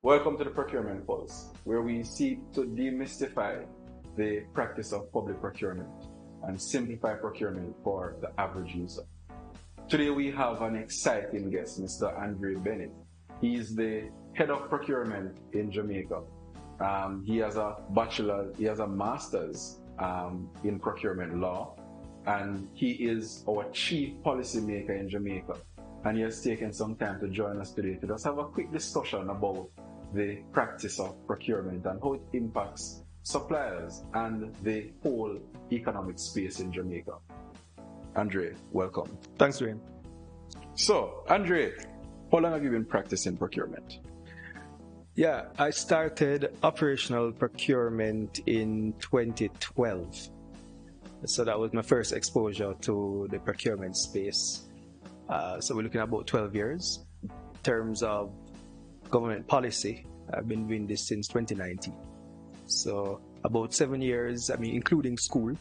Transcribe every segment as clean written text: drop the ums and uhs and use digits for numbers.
Welcome to the Procurement Pulse, where we seek to demystify the practice of public procurement and simplify procurement for the average user. Today we have an exciting guest, Mr. Andre Bennett. He is the head of procurement in Jamaica. He has a master's in procurement law, and he is our chief policymaker in Jamaica. And he has taken some time to join us today to just have a quick discussion about the practice of procurement and how it impacts suppliers and the whole economic space in Jamaica. Andre, welcome. Thanks, Dwayne. So, Andre, how long have you been practicing procurement? Yeah, I started operational procurement in 2012. So that was my first exposure to the procurement space. So we're looking at about 12 years. In terms of government policy, I've been doing this since 2019. So about 7 years, including school,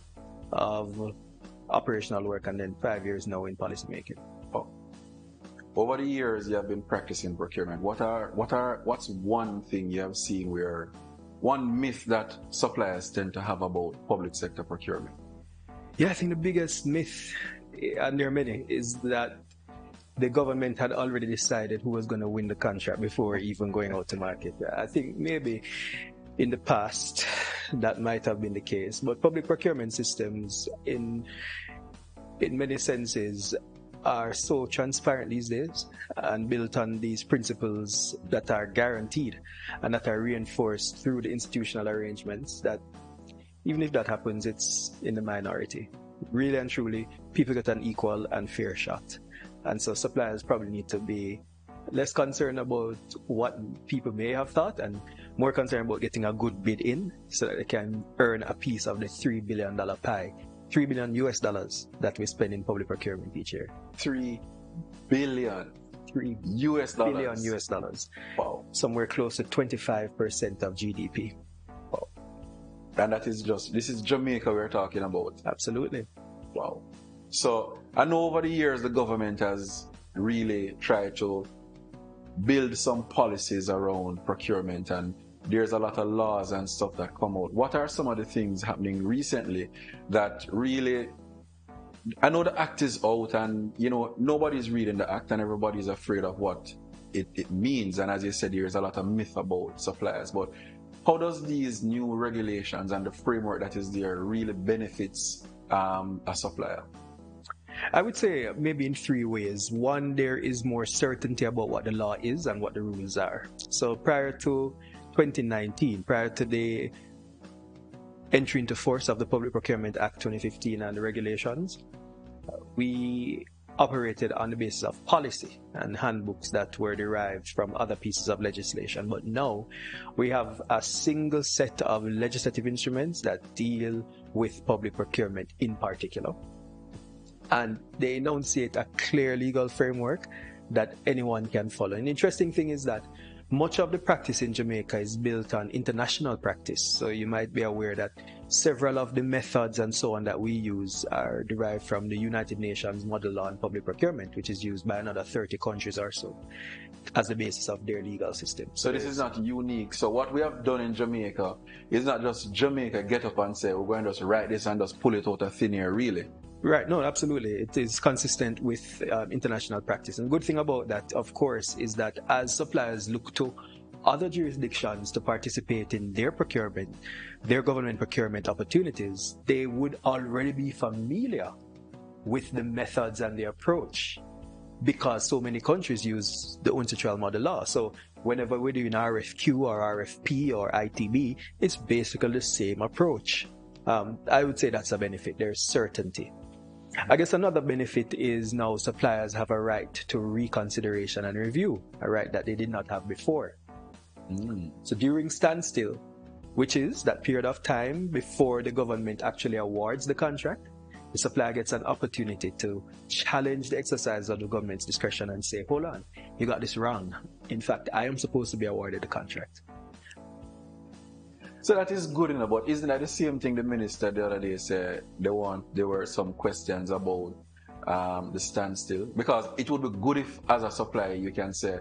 of operational work, and then 5 years now in policy making. Oh. Over the years you have been practicing procurement. What's one thing you have seen one myth that suppliers tend to have about public sector procurement? Yeah, I think the biggest myth, and there are many, is that the government had already decided who was going to win the contract before even going out to market. I think maybe in the past that might have been the case, but public procurement systems in many senses are so transparent these days and built on these principles that are guaranteed and that are reinforced through the institutional arrangements that even if that happens, it's in the minority. Really and truly, people get an equal and fair shot. And so suppliers probably need to be less concerned about what people may have thought and more concerned about getting a good bid in so that they can earn a piece of the $3 billion pie, $3 billion US that we spend in public procurement each year. $3 billion US dollars. $3 billion US. Wow. Somewhere close to 25% of GDP. Wow. And this is Jamaica we're talking about. Absolutely. Wow. So I know over the years the government has really tried to build some policies around procurement, and there's a lot of laws and stuff that come out. What are some of the things happening recently that really, I know the act is out and nobody's reading the act and everybody's afraid of what it means, and as you said, there's a lot of myth about suppliers, but how does these new regulations and the framework that is there really benefits a supplier? I would say maybe in three ways. One, there is more certainty about what the law is and what the rules are. So prior to 2019, prior to the entry into force of the Public Procurement Act 2015 and the regulations, we operated on the basis of policy and handbooks that were derived from other pieces of legislation. But now we have a single set of legislative instruments that deal with public procurement in particular. And they enunciate a clear legal framework that anyone can follow. And the interesting thing is that much of the practice in Jamaica is built on international practice. So you might be aware that several of the methods and so on that we use are derived from the United Nations Model Law on Public Procurement, which is used by another 30 countries or so as the basis of their legal system. So this is not unique. So what we have done in Jamaica is not just Jamaica get up and say, we're going to just write this and just pull it out of thin air, really. Right, no, absolutely. It is consistent with international practice. And the good thing about that, of course, is that as suppliers look to other jurisdictions to participate in their procurement, their government procurement opportunities, they would already be familiar with the methods and the approach because so many countries use the UNCITRAL model law. So whenever we're doing RFQ or RFP or ITB, it's basically the same approach. I would say that's a benefit. There's certainty. I guess another benefit is now suppliers have a right to reconsideration and review, a right that they did not have before. So during standstill, which is that period of time before the government actually awards the contract, the supplier gets an opportunity to challenge the exercise of the government's discretion and say, hold on, you got this wrong. In fact, I am supposed to be awarded the contract. So that is good enough, but isn't that the same thing the minister the other day said there were some questions about the standstill? Because it would be good if, as a supplier, you can say,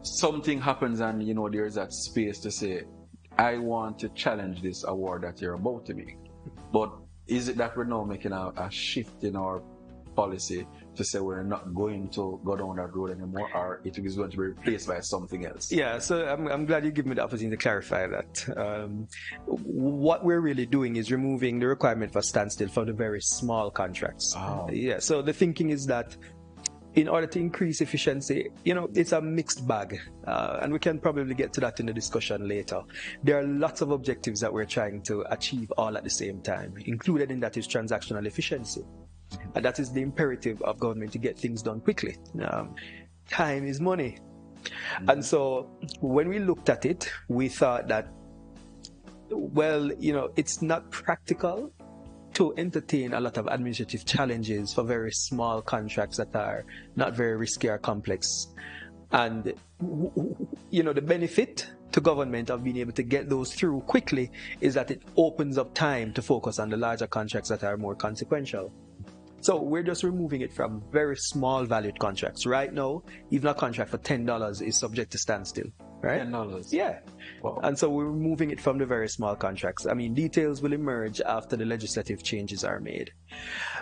something happens and, there's that space to say, I want to challenge this award that you're about to make. But is it that we're now making a shift in our policy to say we're not going to go down that road anymore, or it is going to be replaced by something else? Yeah, so I'm glad you give me the opportunity to clarify that. What we're really doing is removing the requirement for standstill for the very small contracts. Oh. Yeah, so the thinking is that in order to increase efficiency, it's a mixed bag. And we can probably get to that in the discussion later. There are lots of objectives that we're trying to achieve all at the same time. Included in that is transactional efficiency. And that is the imperative of government to get things done quickly. Time is money. Mm-hmm. And so when we looked at it, we thought that, well, it's not practical to entertain a lot of administrative challenges for very small contracts that are not very risky or complex. And, the benefit to government of being able to get those through quickly is that it opens up time to focus on the larger contracts that are more consequential. So we're just removing it from very small valued contracts. Right now, even a contract for $10 is subject to standstill, right? $10? Yeah. Wow. And so we're removing it from the very small contracts. I mean, details will emerge after the legislative changes are made.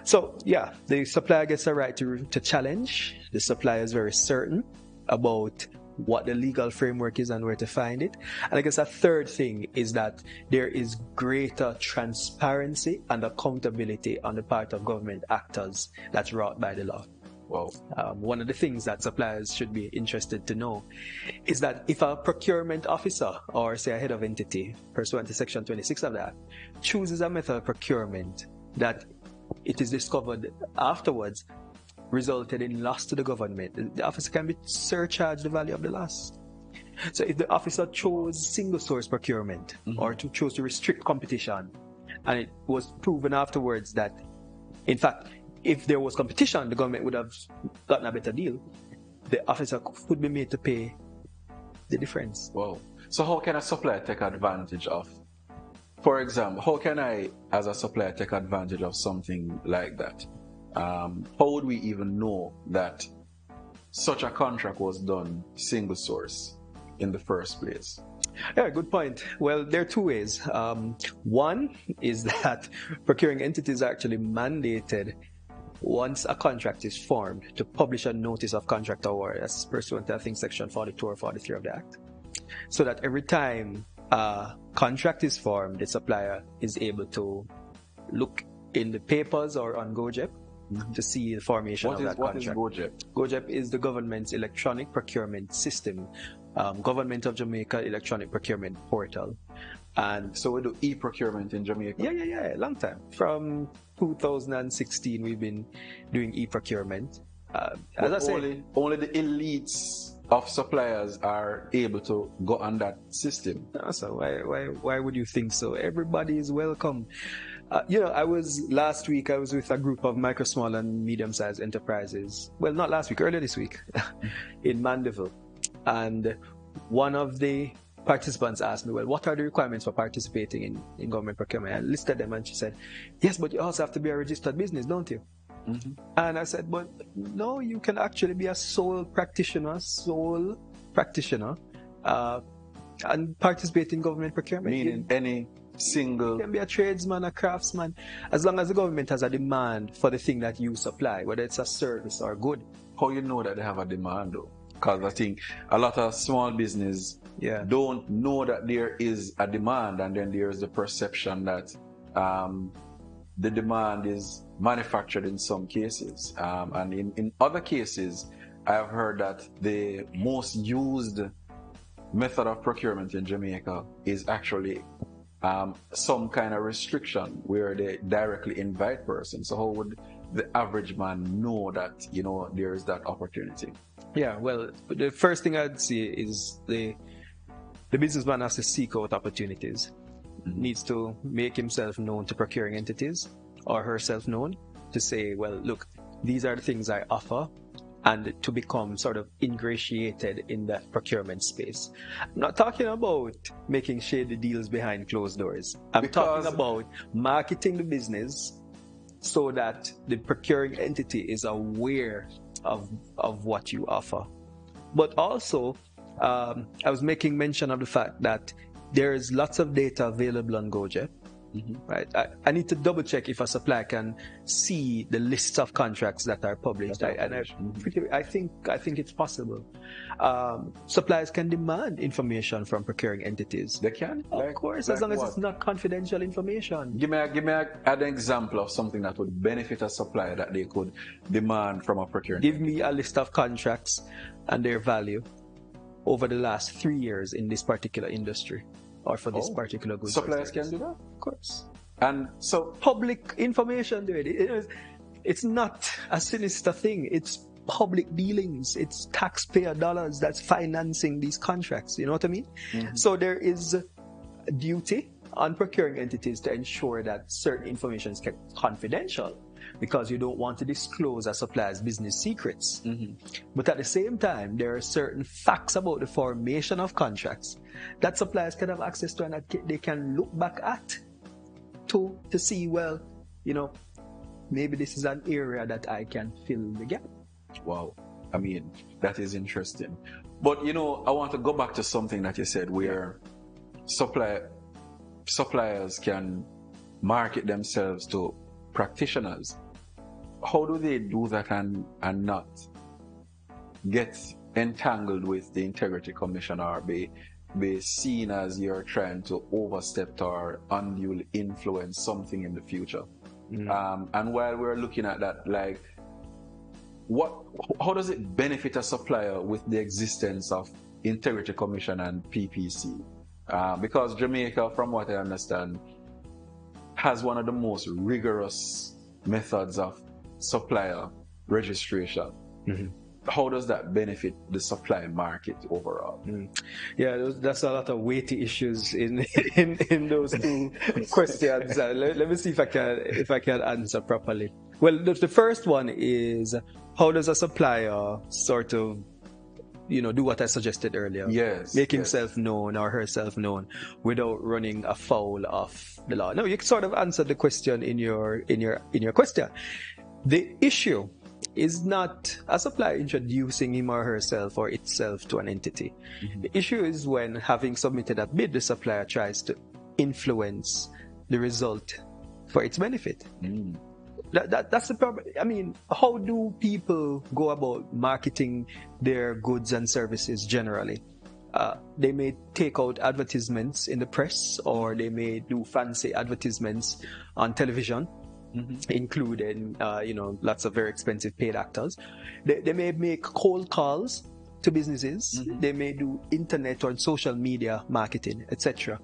So, yeah, the supplier gets a right to challenge. The supplier is very certain about what the legal framework is and where to find it. And I guess a third thing is that there is greater transparency and accountability on the part of government actors that's wrought by the law. Wow. One of the things that suppliers should be interested to know is that if a procurement officer or, say, a head of entity, pursuant to Section 26 of the Act, chooses a method of procurement that it is discovered afterwards resulted in loss to the government, the officer can be surcharged the value of the loss. So if the officer chose single source procurement or chose to restrict competition, and it was proven afterwards that, in fact, if there was competition, the government would have gotten a better deal, the officer could be made to pay the difference. Wow. So how can a supplier take advantage of, for example, how can I, as a supplier, take advantage of something like that? How would we even know that such a contract was done single source in the first place? Yeah, good point. Well, there are two ways. One is that procuring entities are actually mandated once a contract is formed to publish a notice of contract award as pursuant to, I think, Section 42 or 43 of the Act. So that every time a contract is formed, the supplier is able to look in the papers or on GoJep to see the formation of that contract. What is GoJep? GoJep is the government's electronic procurement system, Government of Jamaica electronic procurement portal. And so we do e-procurement in Jamaica? Yeah, long time. From 2016, we've been doing e-procurement. As I say, only the elites of suppliers are able to go on that system. So why would you think so? Everybody is welcome. Last week I was with a group of micro, small, and medium-sized enterprises. Well, not last week, earlier this week, in Mandeville. And one of the participants asked me, well, what are the requirements for participating in government procurement? I listed them, and she said, yes, but you also have to be a registered business, don't you? Mm-hmm. And I said, but no, you can actually be a sole practitioner, and participate in government procurement. Meaning any single... You can be a tradesman, a craftsman, as long as the government has a demand for the thing that you supply, whether it's a service or good. How you know that they have a demand, though? Because I think a lot of small business don't know that there is a demand, and then there's the perception that the demand is manufactured in some cases. And in other cases, I've heard that the most used method of procurement in Jamaica is actually some kind of restriction where they directly invite persons. So how would the average man know that, there is that opportunity? Yeah, well, the first thing I'd say is the businessman has to seek out opportunities. Needs to make himself known to procuring entities, or herself known, to say, well, look, these are the things I offer, and to become sort of ingratiated in that procurement space. I'm not talking about making shady deals behind closed doors. I'm talking about marketing the business so that the procuring entity is aware of what you offer. But also I was making mention of the fact that there is lots of data available on GoJet. Right. I need to double check if a supplier can see the list of contracts that are published. I think it's possible. Suppliers can demand information from procuring entities. They can, of course, as long as it's not confidential information. Give me an example of something that would benefit a supplier that they could demand from a procuring. Give me a list of contracts and their value over the last 3 years in this particular industry. Or for this particular goods. Suppliers can do that? Of course. And so public information, dude. It's not a sinister thing. It's public dealings. It's taxpayer dollars that's financing these contracts. You know what I mean? So there is a duty on procuring entities to ensure that certain information is kept confidential, because you don't want to disclose a supplier's business secrets. But at the same time, there are certain facts about the formation of contracts that suppliers can have access to and that they can look back at to see, well, you know, maybe this is an area that I can fill the gap. Wow. I mean, that is interesting. But, you know, I want to go back to something that you said where suppliers can market themselves to practitioners. How do they do that and not get entangled with the Integrity Commission or be seen as you're trying to overstep or unduly influence something in the future? And while we're looking at that, like, how does it benefit a supplier with the existence of Integrity Commission and PPC? Because Jamaica, from what I understand, has one of the most rigorous methods of supplier registration. How does that benefit the supply market overall? Yeah, that's a lot of weighty issues in those two questions. Let me see if I can answer properly. Well, the first one is, how does a supplier sort of, you know, do what I suggested earlier? Yes. Make himself known or herself known without running afoul of the law. No, you sort of answered the question in your question. The issue is not a supplier introducing him or herself or itself to an entity. The issue is when, having submitted a bid, the supplier tries to influence the result for its benefit. That's the problem. I mean, how do people go about marketing their goods and services generally? They may take out advertisements in the press, or they may do fancy advertisements on television, including, lots of very expensive paid actors. They may make cold calls to businesses. They may do internet or social media marketing, etc.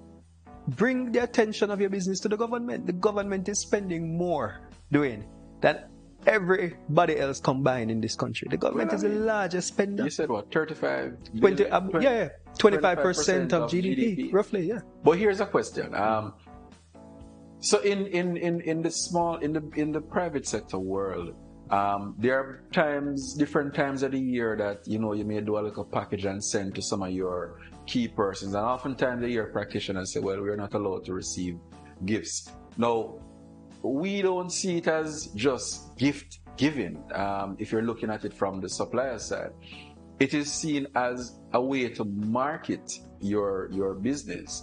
Bring the attention of your business to the government. The government is spending more doing than everybody else combined in this country. The government is the largest spender. You said what? 25%, 25% of GDP, roughly. Yeah. But here's a question. So in the private sector world, there are different times of the year that, you know, you may do a little package and send to some of your key persons, and oftentimes the year practitioners say, well, we're not allowed to receive gifts. Now, we don't see it as just gift giving. If you're looking at it from the supplier side, it is seen as a way to market your business,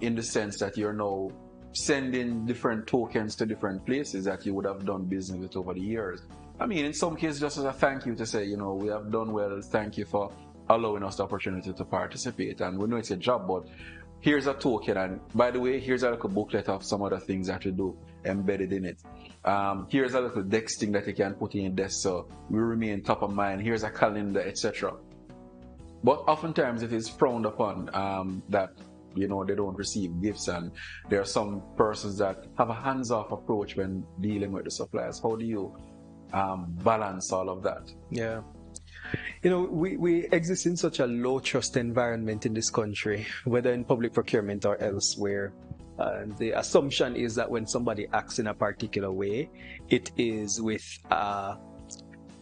in the sense that you're now sending different tokens to different places that you would have done business with over the years. I mean, in some cases, just as a thank you to say, you know, we have done well, thank you for allowing us the opportunity to participate. And we know it's a job, but here's a token. And by the way, here's a little booklet of some other things that you do embedded in it. Here's a little desk thing that you can put in your desk so we remain top of mind. Here's a calendar, etc. But oftentimes it is frowned upon that, you know, they don't receive gifts, and there are some persons that have a hands-off approach when dealing with the suppliers. How do you balance all of that? Yeah. You know, we exist in such a low trust environment in this country, whether in public procurement or elsewhere. The assumption is that when somebody acts in a particular way, it is with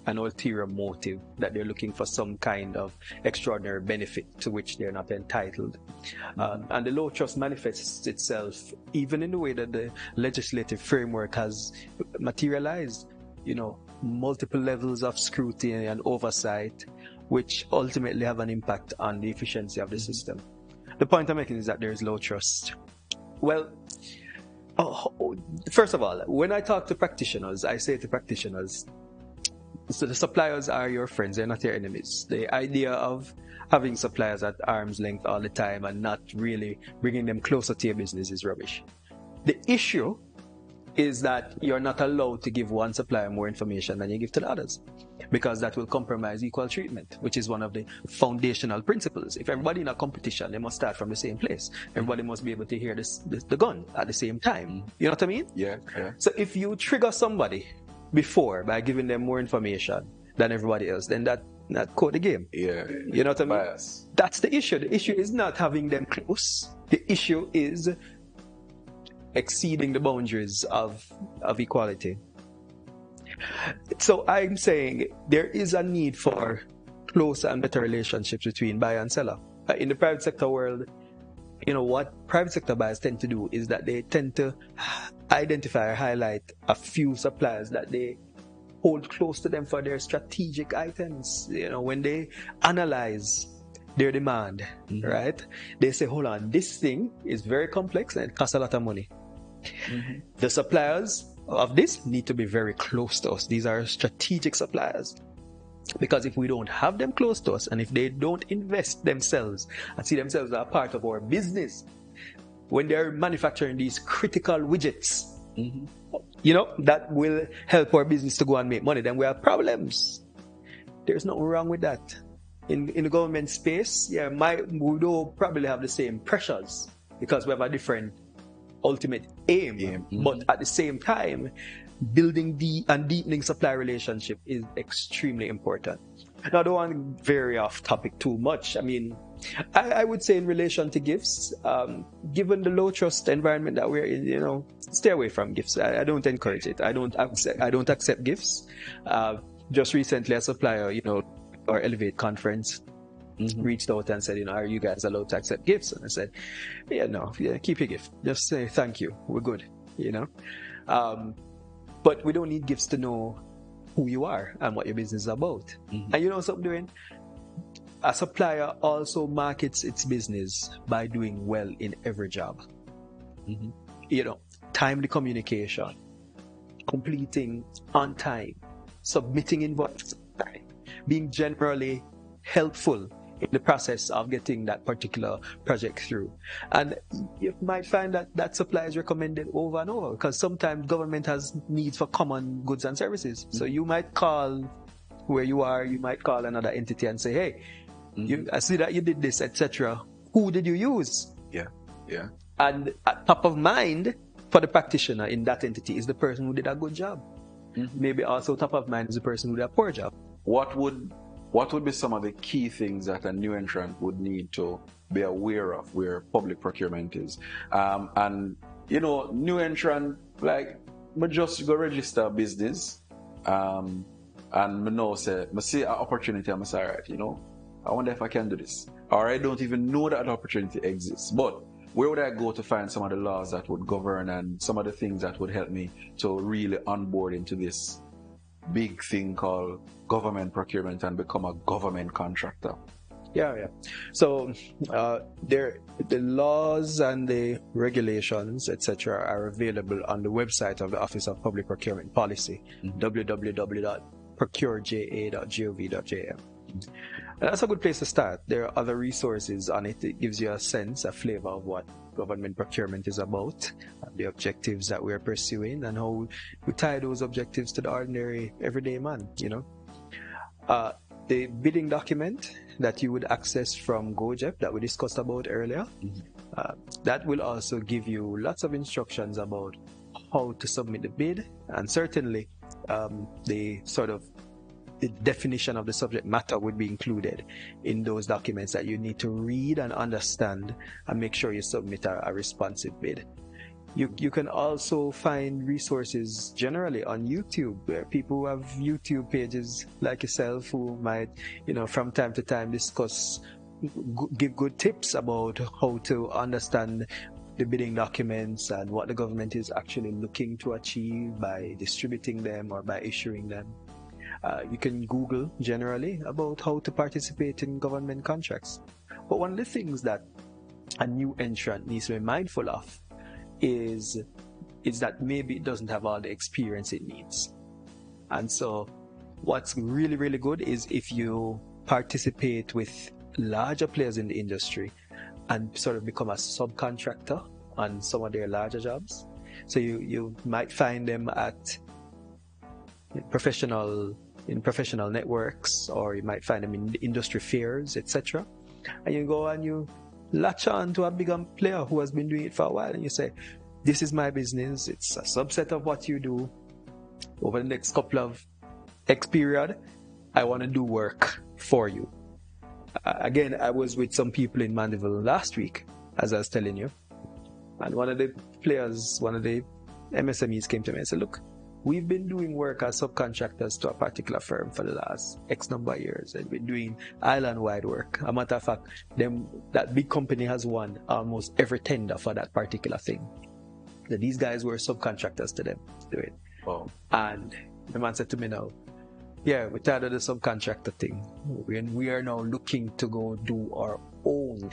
an ulterior motive, that they're looking for some kind of extraordinary benefit to which they're not entitled. And the low trust manifests itself even in the way that the legislative framework has materialized. You know, multiple levels of scrutiny and oversight which ultimately have an impact on the efficiency of the system. The point I'm making is that there is low trust. Well, first of all, when I talk to practitioners, I say to practitioners, so the suppliers are your friends, they're not your enemies. The idea of having suppliers at arm's length all the time and not really bringing them closer to your business is rubbish. The issue is that you're not allowed to give one supplier more information than you give to the others, because that will compromise equal treatment, which is one of the foundational principles. If everybody in a competition, they must start from the same place. Everybody must be able to hear the gun at the same time. You know what I mean? Yeah. So if you trigger somebody before by giving them more information than everybody else, then that code the game. Yeah. You know what I mean? Bias. That's the issue. The issue is not having them close. The issue is exceeding the boundaries of equality. So I'm saying there is a need for closer and better relationships between buyer and seller. In the private sector world, you know, what private sector buyers tend to do is that they tend to identify or highlight a few suppliers that they hold close to them for their strategic items. You know, when they analyze their demand, right, they say, hold on, this thing is very complex and it costs a lot of money. The suppliers of this need to be very close to us. These are strategic suppliers. Because if we don't have them close to us, and if they don't invest themselves and see themselves as a part of our business, when they're manufacturing these critical widgets, you know, that will help our business to go and make money, then we have problems. There's nothing wrong with that. In the government space, we don't probably have the same pressures because we have a different ultimate aim. But at the same time, building and deepening supply relationship is extremely important. Now, I don't want to vary off topic too much. I mean, I would say in relation to gifts, given the low trust environment that we're in, you know, stay away from gifts. I don't encourage it. I don't accept gifts. Just recently, a supplier, you know, our Elevate conference reached out and said, you know, are you guys allowed to accept gifts? And I said, keep your gift. Just say thank you. We're good, you know. But we don't need gifts to know who you are and what your business is about. And you know something doing? A supplier also markets its business by doing well in every job. You know, timely communication, completing on time, submitting invoices on time, being generally helpful in the process of getting that particular project through. And you might find that supply is recommended over and over, because sometimes government has needs for common goods and services. So you might call where you are, you might call another entity and say, hey, I see that you did this, etc. Who did you use? Yeah. And at top of mind for the practitioner in that entity is the person who did a good job. Maybe also top of mind is the person who did a poor job. What would be some of the key things that a new entrant would need to be aware of where public procurement is? And, you know, new entrant, like, me just go register a business, and me know, say, me see an opportunity, and I say, all right, you know, I wonder if I can do this. Or I don't even know that opportunity exists. But where would I go to find some of the laws that would govern and some of the things that would help me to really onboard into this big thing called government procurement and become a government contractor? Yeah. So the laws and the regulations, etc., are available on the website of the Office of Public Procurement Policy, www.procureja.gov.jm. And that's a good place to start. There are other resources on it. It gives you a sense, a flavor of what government procurement is about, and the objectives that we're pursuing, and how we tie those objectives to the ordinary, everyday man, you know. The bidding document that you would access from GoJEP that we discussed about earlier, that will also give you lots of instructions about how to submit the bid, and certainly the definition of the subject matter would be included in those documents that you need to read and understand and make sure you submit a responsive bid. You can also find resources generally on YouTube, where people who have YouTube pages like yourself who might, you know, from time to time discuss, give good tips about how to understand the bidding documents and what the government is actually looking to achieve by distributing them or by issuing them. You can Google generally about how to participate in government contracts. But one of the things that a new entrant needs to be mindful of is that maybe it doesn't have all the experience it needs. And so what's really, really good is if you participate with larger players in the industry and sort of become a subcontractor on some of their larger jobs. So you might find them at professional networks, or you might find them in industry fairs, etc. And you go and you latch on to a bigger player who has been doing it for a while, and you say, this is my business, it's a subset of what you do. Over the next couple of X period, I want to do work for you. Again, I was with some people in Mandeville last week, as I was telling you, and one of the players, one of the MSMEs came to me and said, look, we've been doing work as subcontractors to a particular firm for the last X number of years, and we're doing island-wide work. A matter of fact, that big company has won almost every tender for that particular thing. So these guys were subcontractors to them to do it. Wow. And the man said to me now, yeah, we're tired of the subcontractor thing. We are now looking to go do our own.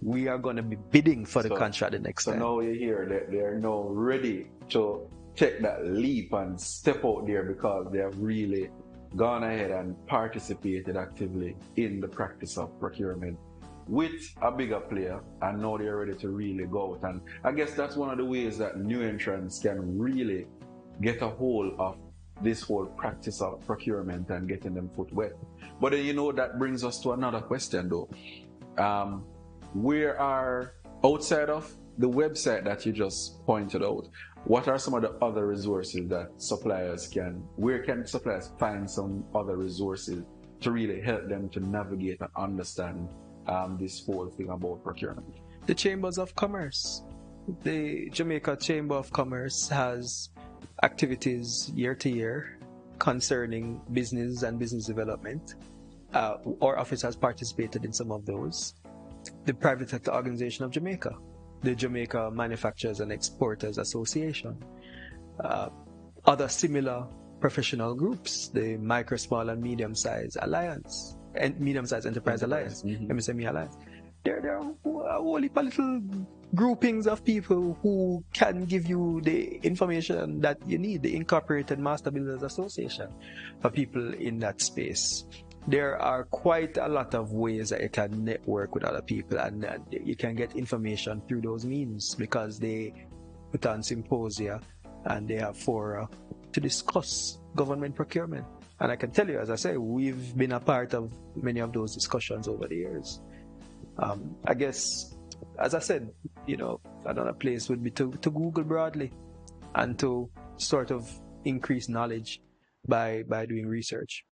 We are going to be bidding for the contract the next time. So now you hear that they are now ready to take that leap and step out there because they have really gone ahead and participated actively in the practice of procurement with a bigger player, and now they're ready to really go out. And I guess that's one of the ways that new entrants can really get a hold of this whole practice of procurement and getting them foot wet. But then, that brings us to another question though. Where are, outside of the website that you just pointed out, what are some of the other resources that where can suppliers find some other resources to really help them to navigate and understand this whole thing about procurement? The Chambers of Commerce. The Jamaica Chamber of Commerce has activities year to year concerning business and business development. Our office has participated in some of those. The Private Sector Organization of Jamaica, the Jamaica Manufacturers and Exporters Association, other similar professional groups, the Micro, Small and Medium Size Alliance, and Medium Size Enterprise Alliance, MSME Alliance. There are a whole heap of little groupings of people who can give you the information that you need. The Incorporated Master Builders Association for people in that space. There are quite a lot of ways that you can network with other people, and you can get information through those means because they put on symposia and they have fora to discuss government procurement. And I can tell you, as I say, we've been a part of many of those discussions over the years. I guess, as I said, another place would be to Google broadly and to sort of increase knowledge by doing research.